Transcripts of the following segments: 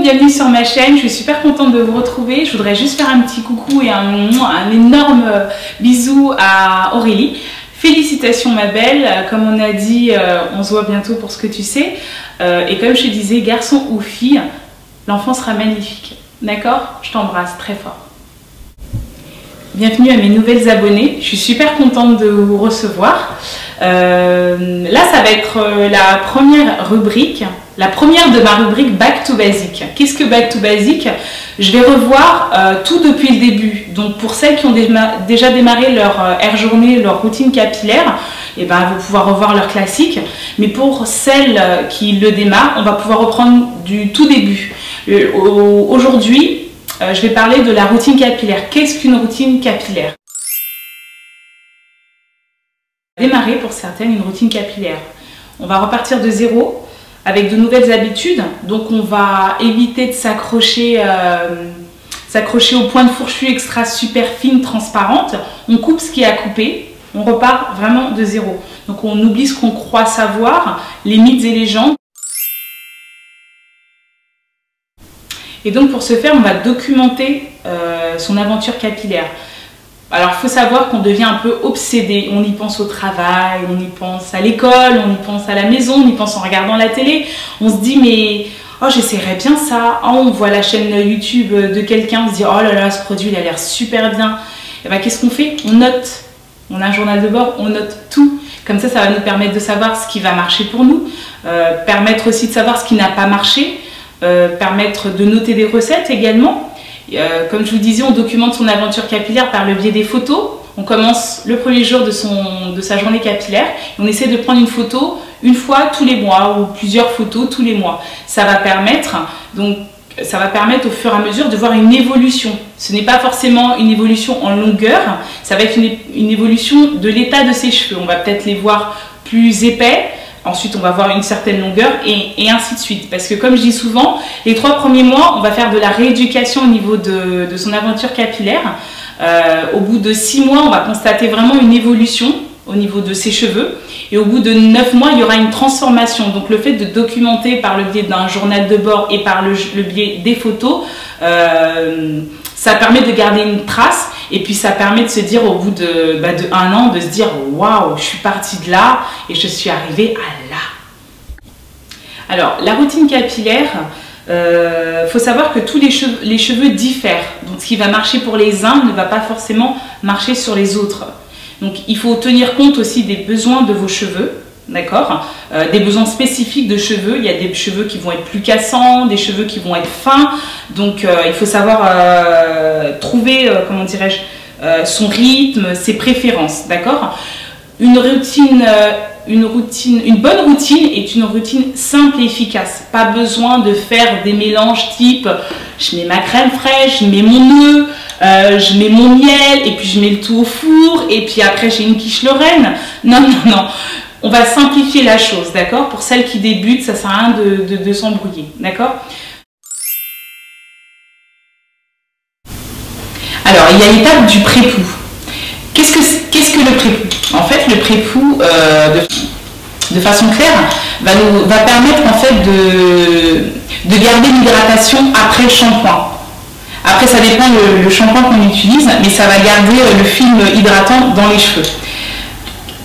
bienvenue sur ma chaîne, je suis super contente de vous retrouver. Je voudrais juste faire un petit coucou et un énorme bisou à Aurélie. Félicitations ma belle, comme on a dit, on se voit bientôt pour ce que tu sais. Et comme je te disais, garçon ou fille, l'enfant sera magnifique. D'accord? Je t'embrasse très fort. Bienvenue à mes nouvelles abonnées, je suis super contente de vous recevoir. Là, ça va être la première rubrique, la première de ma rubrique Back to Basic. Qu'est-ce que Back to Basic? Je vais revoir tout depuis le début. Donc pour celles qui ont déjà démarré leur air journée, leur routine capillaire, eh ben, elles vont pouvoir revoir leur classique. Mais pour celles qui le démarrent, on va pouvoir reprendre du tout début. Aujourd'hui, je vais parler de la routine capillaire. Qu'est-ce qu'une routine capillaire? Démarrer pour certaines une routine capillaire. On va repartir de zéro avec de nouvelles habitudes. Donc on va éviter de s'accrocher au point de fourchu extra super fine, transparente. On coupe ce qui est à couper. On repart vraiment de zéro. Donc on oublie ce qu'on croit savoir, les mythes et légendes. Et donc pour ce faire, on va documenter son aventure capillaire. Alors il faut savoir qu'on devient un peu obsédé, on y pense au travail, on y pense à l'école, on y pense à la maison, on y pense en regardant la télé. On se dit mais oh j'essaierais bien ça, oh, on voit la chaîne YouTube de quelqu'un, on se dit oh là là ce produit il a l'air super bien. Et bien qu'est-ce qu'on fait? On note, on a un journal de bord, on note tout. Comme ça va nous permettre de savoir ce qui va marcher pour nous, permettre aussi de savoir ce qui n'a pas marché, permettre de noter des recettes également. Comme je vous disais, on documente son aventure capillaire par le biais des photos. On commence le premier jour de sa journée capillaire et on essaie de prendre une photo une fois tous les mois ou plusieurs photos tous les mois. Ça va permettre au fur et à mesure de voir une évolution. Ce n'est pas forcément une évolution en longueur, ça va être une évolution de l'état de ses cheveux. On va peut-être les voir plus épais. Ensuite, on va voir une certaine longueur et ainsi de suite. Parce que comme je dis souvent, les 3 premiers mois, on va faire de la rééducation au niveau de son aventure capillaire. Au bout de 6 mois, on va constater vraiment une évolution au niveau de ses cheveux. Et au bout de 9 mois, il y aura une transformation. Donc le fait de documenter par le biais d'un journal de bord et par le biais des photos, ça permet de garder une trace. Et puis ça permet de se dire au bout de 1 an, de se dire waouh, je suis partie de là et je suis arrivée à là. Alors la routine capillaire, faut savoir que tous les cheveux diffèrent. Donc ce qui va marcher pour les uns ne va pas forcément marcher sur les autres. Donc il faut tenir compte aussi des besoins de vos cheveux. D'accord, des besoins spécifiques de cheveux. Il y a des cheveux qui vont être plus cassants, des cheveux qui vont être fins. Donc il faut savoir trouver, comment dirais-je, son rythme, ses préférences. D'accord. Une bonne routine est une routine simple et efficace. Pas besoin de faire des mélanges type je mets ma crème fraîche, je mets mon nœud, je mets mon miel et puis je mets le tout au four et puis après j'ai une quiche Lorraine. Non, non, non. On va simplifier la chose, d'accord? Pour celles qui débutent, ça ne sert à rien de s'embrouiller, d'accord? Alors, il y a l'étape du pré-poux. Qu'est-ce que le pré-poux? En fait, le pré-poux, de façon claire, va permettre en fait de garder l'hydratation après le shampoing. Après, ça dépend le shampoing qu'on utilise, mais ça va garder le film hydratant dans les cheveux.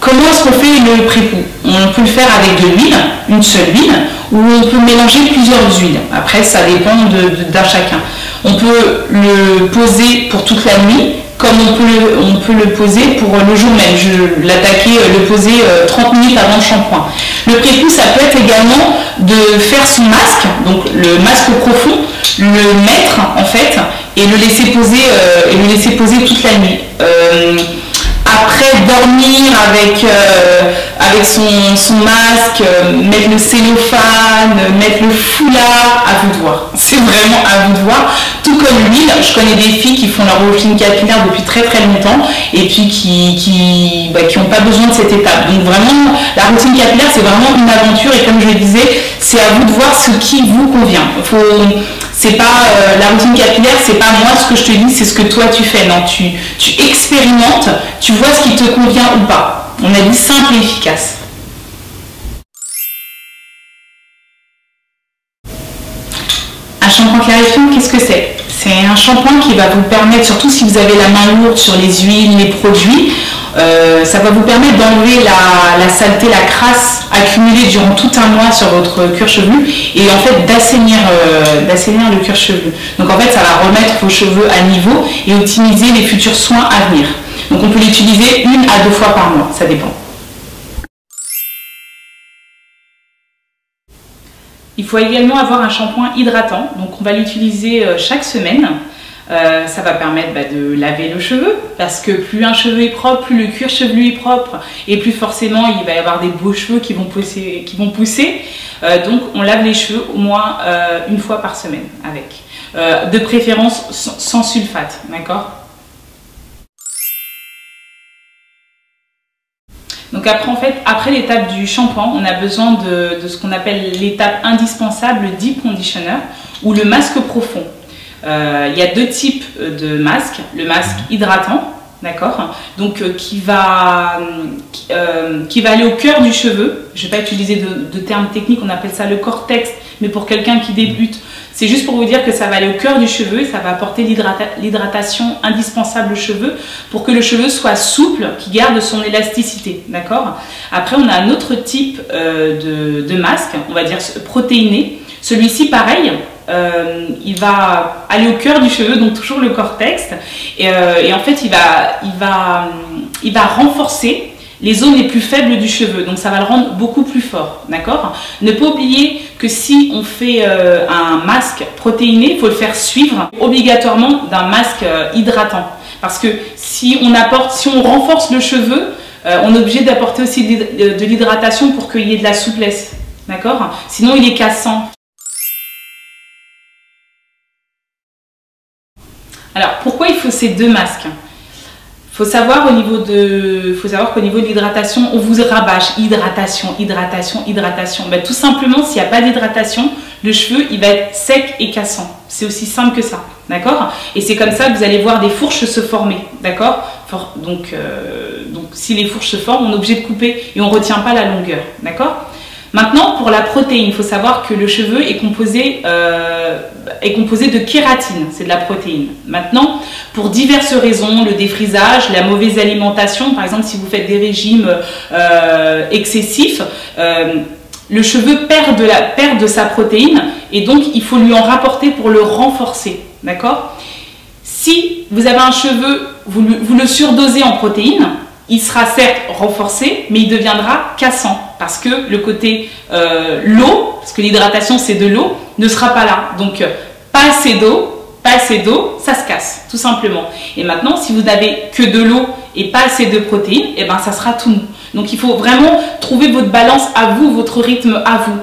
Comment est-ce qu'on fait le pré-poux? On peut le faire avec de l'huile, une seule huile, ou on peut mélanger plusieurs huiles. Après, ça dépend d'un chacun. On peut le poser pour toute la nuit, comme on peut le poser pour le jour même. Je l'attaquer, le poser 30 minutes avant le shampoing. Le pré-poux, ça peut être également de faire son masque, donc le masque profond, le mettre en fait, et le laisser poser toute la nuit. Après dormir avec son masque, mettre le cellophane, mettre le foulard, à vous de voir. C'est vraiment à vous de voir. Tout comme l'huile, je connais des filles qui font leur routine capillaire depuis très très longtemps et puis qui n'ont pas besoin de cette étape. Donc vraiment, la routine capillaire, c'est vraiment une aventure et comme je le disais, c'est à vous de voir ce qui vous convient. C'est pas la routine capillaire, c'est pas moi ce que je te dis, c'est ce que toi tu fais. Non, tu expérimentes, tu vois ce qui te convient ou pas. On a dit simple et efficace. Un shampoing qu'est-ce que c'est? C'est un shampoing qui va vous permettre, surtout si vous avez la main lourde sur les huiles, les produits, ça va vous permettre d'enlever la saleté, la crasse accumulée durant tout un mois sur votre cuir chevelu et en fait d'assainir le cuir chevelu. Donc en fait ça va remettre vos cheveux à niveau et optimiser les futurs soins à venir. Donc on peut l'utiliser 1 à 2 fois par mois, ça dépend. Il faut également avoir un shampoing hydratant, donc on va l'utiliser chaque semaine. Ça va permettre de laver le cheveu, parce que plus un cheveu est propre, plus le cuir chevelu est propre, et plus forcément il va y avoir des beaux cheveux qui vont pousser. Donc on lave les cheveux au moins 1 fois par semaine avec, de préférence sans sulfate, d'accord? Donc après l'étape du shampoing, on a besoin de ce qu'on appelle l'étape indispensable, le deep conditioner ou le masque profond. Il y a 2 types de masques. Le masque hydratant, d'accord, donc qui va aller au cœur du cheveu. Je ne vais pas utiliser de termes techniques, on appelle ça le cortex, mais pour quelqu'un qui débute, c'est juste pour vous dire que ça va aller au cœur du cheveu et ça va apporter l'hydratation indispensable au cheveu pour que le cheveu soit souple, qui garde son élasticité, d'accord. Après, on a un autre type de masque, on va dire protéiné. Celui-ci, pareil, il va aller au cœur du cheveu, donc toujours le cortex, et en fait, il va renforcer les zones les plus faibles du cheveu, donc ça va le rendre beaucoup plus fort, d'accord. Ne pas oublier que si on fait un masque protéiné, il faut le faire suivre obligatoirement d'un masque hydratant, parce que si on renforce le cheveu, on est obligé d'apporter aussi de l'hydratation pour qu'il y ait de la souplesse, d'accord, sinon il est cassant. Alors pourquoi il faut ces 2 masques? Faut savoir qu'au niveau de l'hydratation, on vous rabâche hydratation, hydratation, hydratation. Ben, tout simplement, s'il n'y a pas d'hydratation, le cheveu il va être sec et cassant. C'est aussi simple que ça, d'accord? Et c'est comme ça que vous allez voir des fourches se former, d'accord? Donc si les fourches se forment, on est obligé de couper et on ne retient pas la longueur, d'accord? Maintenant, pour la protéine, il faut savoir que le cheveu est composé de kératine, c'est de la protéine. Maintenant, pour diverses raisons, le défrisage, la mauvaise alimentation, par exemple si vous faites des régimes excessifs, le cheveu perd de sa protéine et donc il faut lui en rapporter pour le renforcer, d'accord? Si vous avez un cheveu, vous le surdosez en protéines, il sera certes renforcé, mais il deviendra cassant parce que le côté l'eau, parce que l'hydratation c'est de l'eau, ne sera pas là. Donc pas assez d'eau, ça se casse, tout simplement. Et maintenant, si vous n'avez que de l'eau et pas assez de protéines, et ben ça sera tout mou. Donc il faut vraiment trouver votre balance à vous, votre rythme à vous.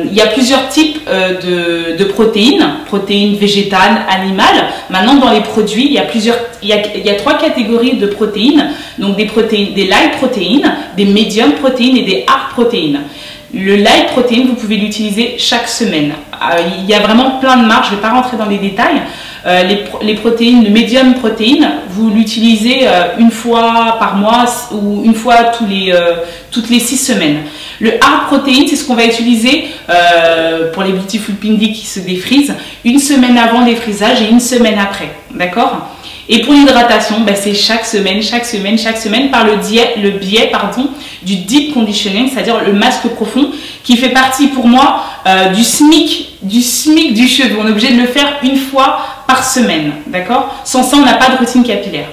Il y a plusieurs types de protéines végétales, animales. Maintenant dans les produits, il y a 3 catégories de protéines. Donc des light protéines, des medium protéines et des hard protéines. Le light protéine, vous pouvez l'utiliser chaque semaine. Il y a vraiment plein de marques, je ne vais pas rentrer dans les détails. Les protéines, le médium protéine, vous l'utilisez 1 fois par mois ou 1 fois toutes les 6 semaines. Le hard protéine, c'est ce qu'on va utiliser pour les Beautiful Pindi qui se défrisent 1 semaine avant le défrisage et 1 semaine après. D'accord ? Et pour l'hydratation, c'est chaque semaine par le biais du deep conditioning, c'est-à-dire le masque profond qui fait partie pour moi du SMIC du cheveu. On est obligé de le faire 1 fois par semaine, d'accord? Sans ça, on n'a pas de routine capillaire.